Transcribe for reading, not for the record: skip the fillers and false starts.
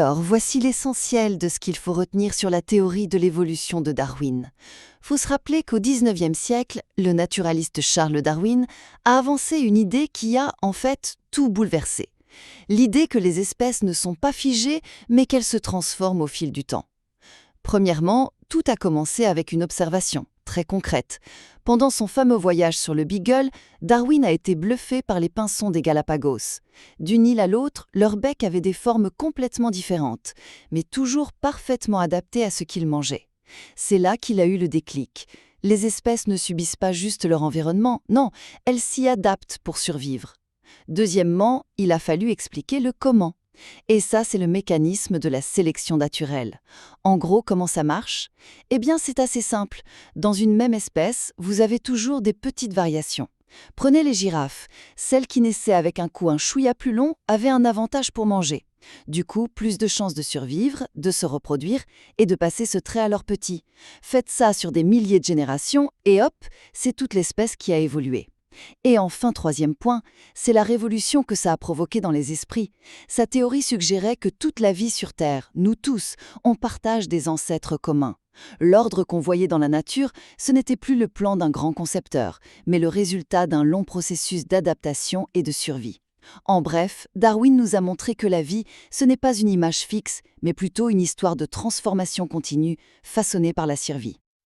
Alors, voici l'essentiel de ce qu'il faut retenir sur la théorie de l'évolution de Darwin. Faut se rappeler qu'au XIXe siècle, le naturaliste Charles Darwin a avancé une idée qui a, en fait, tout bouleversé. L'idée que les espèces ne sont pas figées, mais qu'elles se transforment au fil du temps. Premièrement, tout a commencé avec une observation, très concrète. Pendant son fameux voyage sur le Beagle, Darwin a été bluffé par les pinsons des Galapagos. D'une île à l'autre, leurs becs avaient des formes complètement différentes, mais toujours parfaitement adaptées à ce qu'ils mangeaient. C'est là qu'il a eu le déclic. Les espèces ne subissent pas juste leur environnement, non, elles s'y adaptent pour survivre. Deuxièmement, il a fallu expliquer le comment. Et ça, c'est le mécanisme de la sélection naturelle. En gros, comment ça marche? Eh bien, c'est assez simple. Dans une même espèce, vous avez toujours des petites variations. Prenez les girafes. Celles qui naissaient avec un cou un chouïa plus long avaient un avantage pour manger. Du coup, plus de chances de survivre, de se reproduire et de passer ce trait à leurs petits. Faites ça sur des milliers de générations et hop, c'est toute l'espèce qui a évolué. Et enfin, troisième point, c'est la révolution que ça a provoquée dans les esprits. Sa théorie suggérait que toute la vie sur Terre, nous tous, on partage des ancêtres communs. L'ordre qu'on voyait dans la nature, ce n'était plus le plan d'un grand concepteur, mais le résultat d'un long processus d'adaptation et de survie. En bref, Darwin nous a montré que la vie, ce n'est pas une image fixe, mais plutôt une histoire de transformation continue, façonnée par la survie.